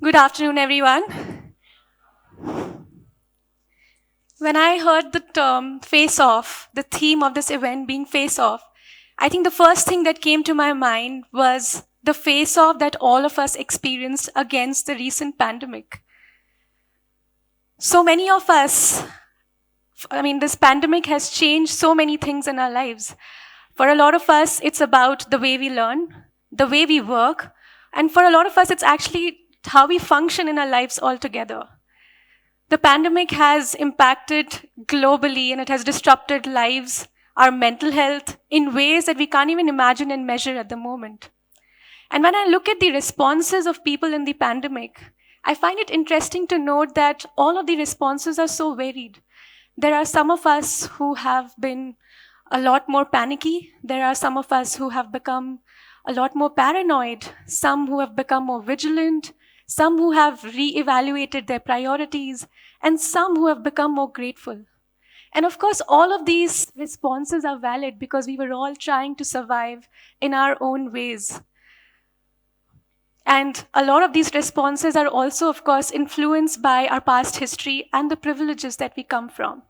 Good afternoon, everyone. When I heard the term face off, the theme of this event being face off, I think the first thing that came to my mind was the face off that all of us experienced against the recent pandemic. So many of us, this pandemic has changed so many things in our lives. For a lot of us, it's about the way we learn, the way we work, and for a lot of us, it's actually how we function in our lives altogether. The pandemic has impacted globally and it has disrupted lives, our mental health, in ways that we can't even imagine and measure at the moment. And when I look at the responses of people in the pandemic, I find it interesting to note that all of the responses are so varied. There are some of us who have been a lot more panicky. There are some of us who have become a lot more paranoid, some who have become more vigilant, some who have re-evaluated their priorities, and some who have become more grateful. And of course, all of these responses are valid because we were all trying to survive in our own ways. And a lot of these responses are also, of course, influenced by our past history and the privileges that we come from.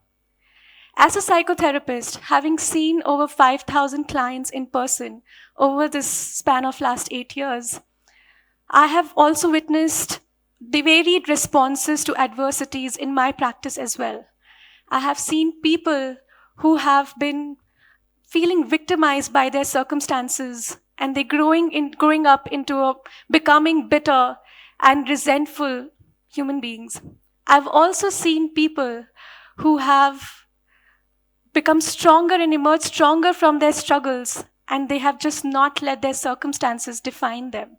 As a psychotherapist, having seen over 5,000 clients in person over this span of last 8 years, I have also witnessed the varied responses to adversities in my practice as well. I have seen people who have been feeling victimized by their circumstances and they're growing up into becoming bitter and resentful human beings. I've also seen people who have become stronger and emerge stronger from their struggles, and they have just not let their circumstances define them.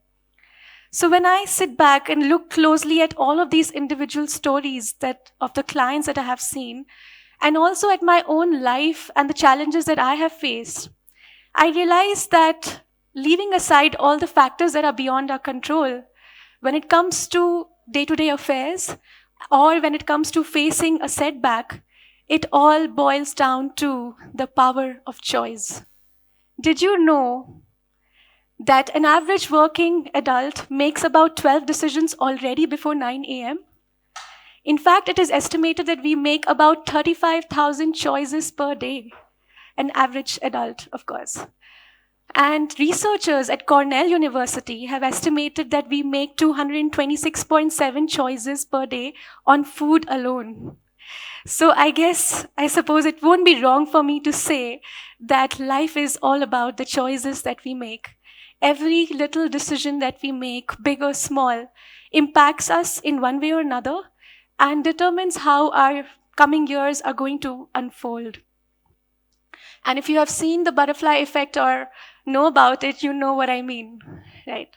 So when I sit back and look closely at all of these individual stories that of the clients that I have seen, and also at my own life and the challenges that I have faced, I realize that leaving aside all the factors that are beyond our control, when it comes to day-to-day affairs, or when it comes to facing a setback, it all boils down to the power of choice. Did you know that an average working adult makes about 12 decisions already before 9 a.m.? In fact, it is estimated that we make about 35,000 choices per day, an average adult, of course. And researchers at Cornell University have estimated that we make 226.7 choices per day on food alone. So I suppose it won't be wrong for me to say that life is all about the choices that we make. Every little decision that we make, big or small, impacts us in one way or another and determines how our coming years are going to unfold. And if you have seen the butterfly effect or know about it, you know what I mean, right?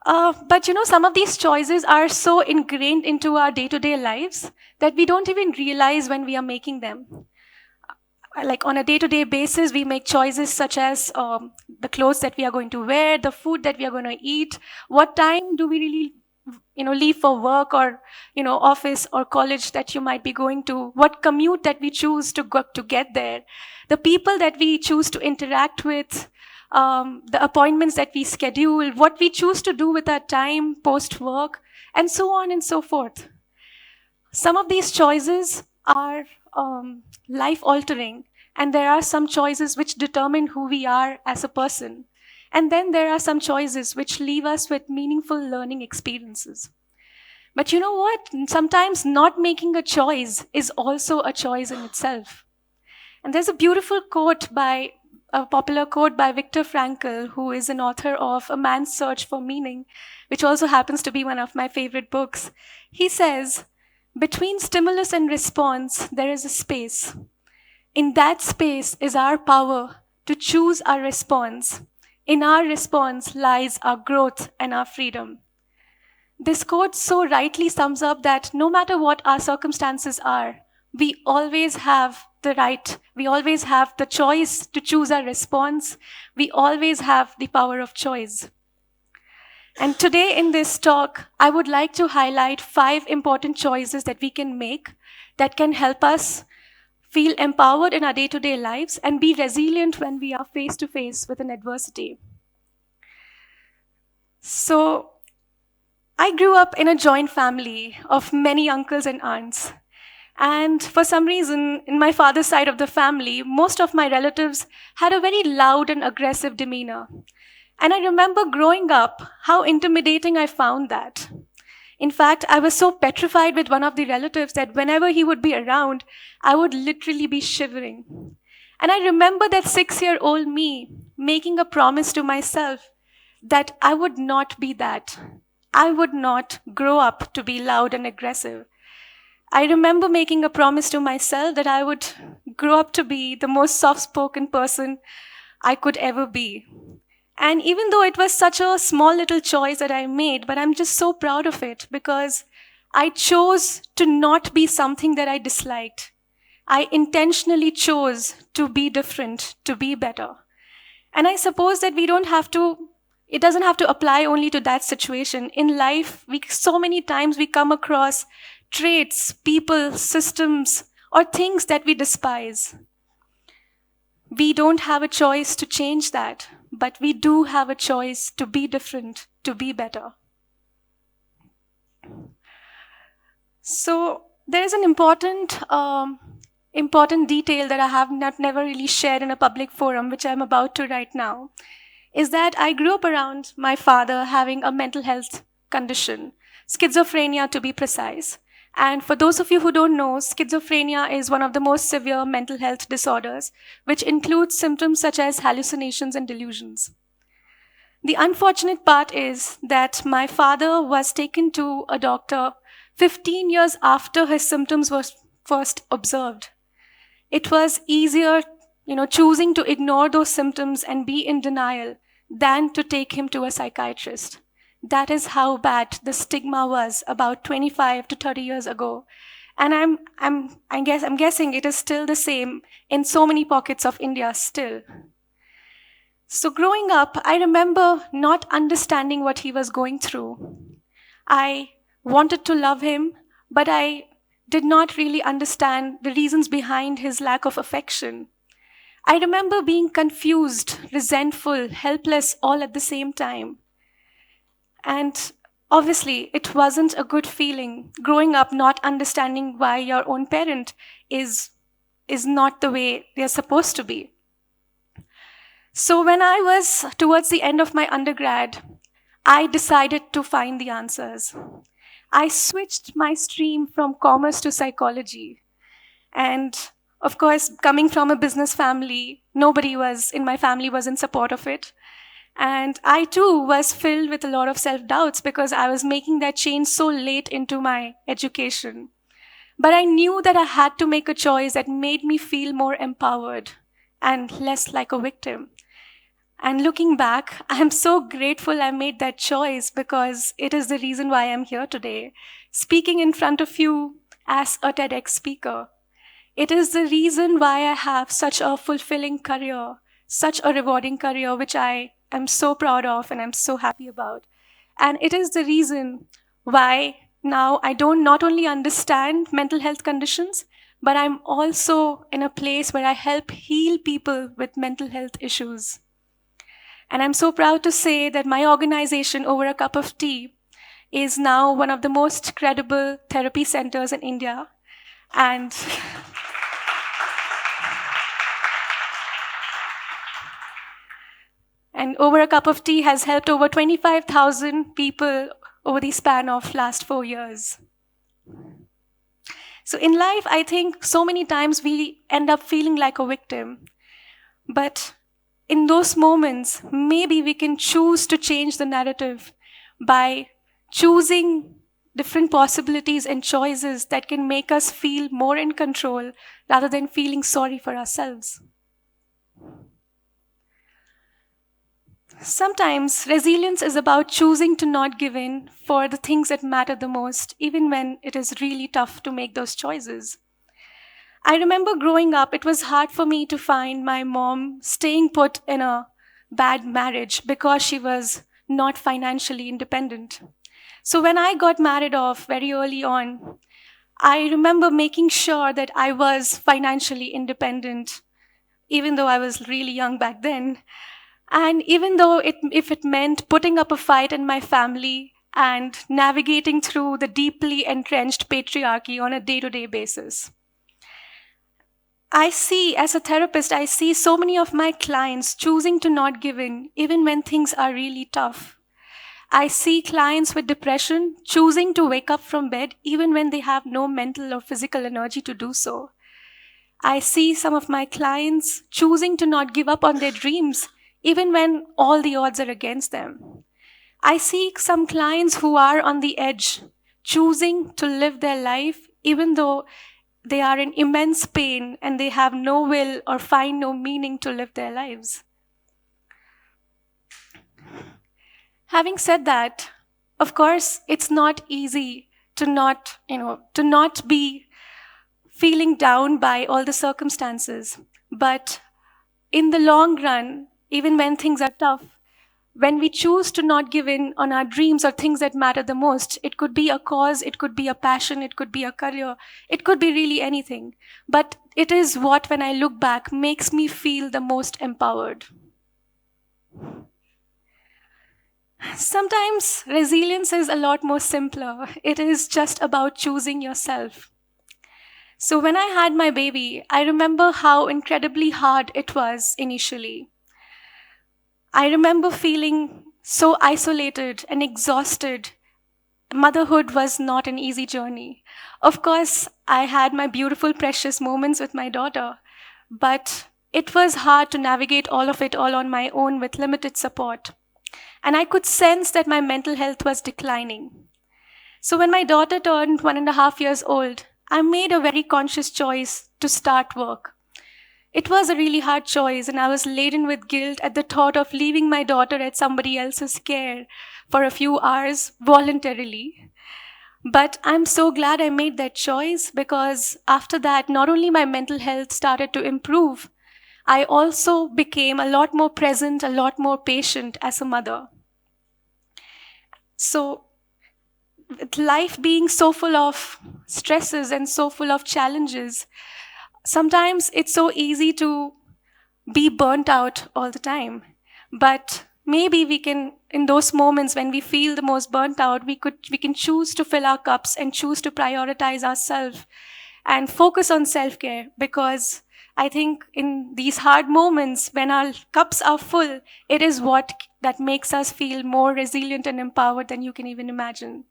But some of these choices are so ingrained into our day-to-day lives that we don't even realize when we are making them. Like on a day-to-day basis, we make choices such as the clothes that we are going to wear, the food that we are going to eat, what time do we really leave for work or office or college that you might be going to, what commute that we choose to get there, the people that we choose to interact with, the appointments that we schedule, what we choose to do with our time post work, and so on and so forth. Some of these choices are life altering, and there are some choices which determine who we are as a person. And then there are some choices which leave us with meaningful learning experiences. But you know what? Sometimes not making a choice is also a choice in itself. And there's a beautiful a popular quote by Viktor Frankl, who is an author of A Man's Search for Meaning, which also happens to be one of my favorite books. He says, "Between stimulus and response, there is a space. In that space is our power to choose our response. In our response lies our growth and our freedom." This quote so rightly sums up that no matter what our circumstances are, we always have the choice to choose our response. We always have the power of choice. And today in this talk, I would like to highlight 5 important choices that we can make that can help us feel empowered in our day-to-day lives and be resilient when we are face to face with an adversity. So I grew up in a joint family of many uncles and aunts. And for some reason, in my father's side of the family, most of my relatives had a very loud and aggressive demeanor. And I remember growing up how intimidating I found that. In fact, I was so petrified with one of the relatives that whenever he would be around, I would literally be shivering. And I remember that 6-year-old me making a promise to myself that I would not be that. I would not grow up to be loud and aggressive. I remember making a promise to myself that I would grow up to be the most soft-spoken person I could ever be. And even though it was such a small little choice that I made, but I'm just so proud of it because I chose to not be something that I disliked. I intentionally chose to be different, to be better. And I suppose that it doesn't have to apply only to that situation. In life, so many times we come across traits, people, systems, or things that we despise. We don't have a choice to change that, but we do have a choice to be different, to be better. So there's an important detail that I have never really shared in a public forum, which I'm about to right now, is that I grew up around my father having a mental health condition, schizophrenia to be precise. And for those of you who don't know, schizophrenia is one of the most severe mental health disorders, which includes symptoms such as hallucinations and delusions. The unfortunate part is that my father was taken to a doctor 15 years after his symptoms were first observed. It was easier, choosing to ignore those symptoms and be in denial than to take him to a psychiatrist. That is how bad the stigma was about 25 to 30 years ago. And I'm guessing it is still the same in so many pockets of India still. So growing up, I remember not understanding what he was going through. I wanted to love him, but I did not really understand the reasons behind his lack of affection. I remember being confused, resentful, helpless all at the same time. And obviously, it wasn't a good feeling growing up not understanding why your own parent is not the way they're supposed to be. So when I was towards the end of my undergrad, I decided to find the answers. I switched my stream from commerce to psychology. And of course, coming from a business family, nobody in my family was in support of it. And I too was filled with a lot of self-doubts because I was making that change so late into my education. But I knew that I had to make a choice that made me feel more empowered and less like a victim. And looking back, I'm so grateful I made that choice because it is the reason why I'm here today, speaking in front of you as a TEDx speaker. It is the reason why I have such a fulfilling career, such a rewarding career, which I am so proud of and I'm so happy about. And it is the reason why now I don't not only understand mental health conditions, but I'm also in a place where I help heal people with mental health issues. And I'm so proud to say that my organization, Over a Cup of Tea, is now one of the most credible therapy centers in India. And Over a Cup of Tea has helped over 25,000 people over the span of last 4 years. So in life, I think so many times we end up feeling like a victim. But in those moments, maybe we can choose to change the narrative by choosing different possibilities and choices that can make us feel more in control rather than feeling sorry for ourselves. Sometimes resilience is about choosing to not give in for the things that matter the most, even when it is really tough to make those choices. I remember growing up, it was hard for me to find my mom staying put in a bad marriage because she was not financially independent. So when I got married off very early on, I remember making sure that I was financially independent, even though I was really young back then. And even though if it meant putting up a fight in my family, and navigating through the deeply entrenched patriarchy on a day-to-day basis. As a therapist, I see so many of my clients choosing to not give in, even when things are really tough. I see clients with depression choosing to wake up from bed, even when they have no mental or physical energy to do so. I see some of my clients choosing to not give up on their dreams, even when all the odds are against them. I see some clients who are on the edge, choosing to live their life, even though they are in immense pain and they have no will or find no meaning to live their lives. Having said that, of course, it's not easy to not be feeling down by all the circumstances. But in the long run, even when things are tough, when we choose to not give in on our dreams or things that matter the most, it could be a cause, it could be a passion, it could be a career, it could be really anything. But it is what, when I look back, makes me feel the most empowered. Sometimes resilience is a lot more simpler. It is just about choosing yourself. So when I had my baby, I remember how incredibly hard it was initially. I remember feeling so isolated and exhausted. Motherhood was not an easy journey. Of course, I had my beautiful, precious moments with my daughter, but it was hard to navigate all of it all on my own with limited support. And I could sense that my mental health was declining. So when my daughter turned 1.5 years old, I made a very conscious choice to start work. It was a really hard choice, and I was laden with guilt at the thought of leaving my daughter at somebody else's care for a few hours voluntarily. But I'm so glad I made that choice, because after that, not only my mental health started to improve, I also became a lot more present, a lot more patient as a mother. So with life being so full of stresses and so full of challenges, sometimes it's so easy to be burnt out all the time. But maybe we can, in those moments when we feel the most burnt out, we can choose to fill our cups and choose to prioritize ourselves and focus on self-care, because I think in these hard moments when our cups are full, it is what that makes us feel more resilient and empowered than you can even imagine.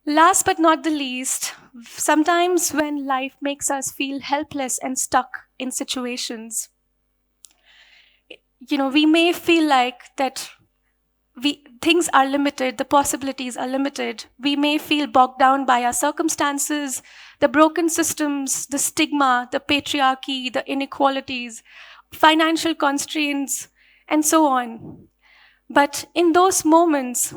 Last but not the least, sometimes when life makes us feel helpless and stuck in situations, we may feel like that things are limited, the possibilities are limited. We may feel bogged down by our circumstances, the broken systems, the stigma, the patriarchy, the inequalities, financial constraints, and so on. But in those moments,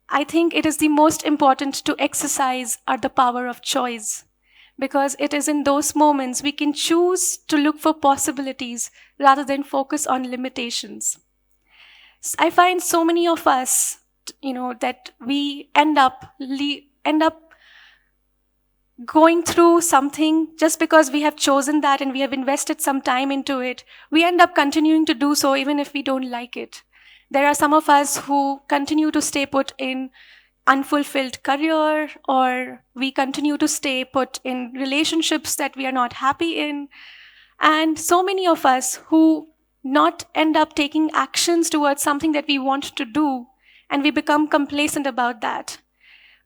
I think it is the most important to exercise the power of choice, because it is in those moments we can choose to look for possibilities rather than focus on limitations. I find so many of us, that we end up going through something just because we have chosen that and we have invested some time into it. We end up continuing to do so even if we don't like it. There are some of us who continue to stay put in unfulfilled career, or we continue to stay put in relationships that we are not happy in. And so many of us who not end up taking actions towards something that we want to do, and we become complacent about that.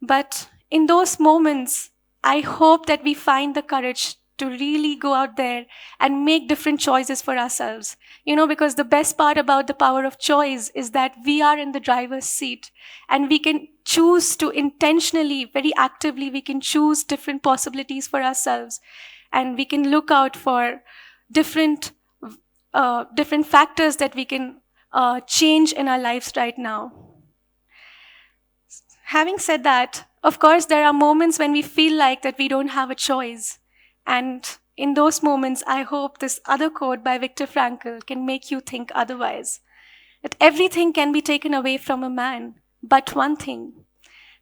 But in those moments, I hope that we find the courage to really go out there and make different choices for ourselves. Because the best part about the power of choice is that we are in the driver's seat, and we can choose to intentionally, very actively, we can choose different possibilities for ourselves. And we can look out for different factors that we can change in our lives right now. Having said that, of course, there are moments when we feel like that we don't have a choice. And in those moments, I hope this other quote by Viktor Frankl can make you think otherwise. That everything can be taken away from a man, but one thing,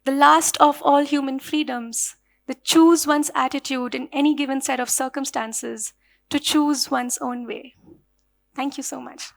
the last of all human freedoms, to choose one's attitude in any given set of circumstances, to choose one's own way. Thank you so much.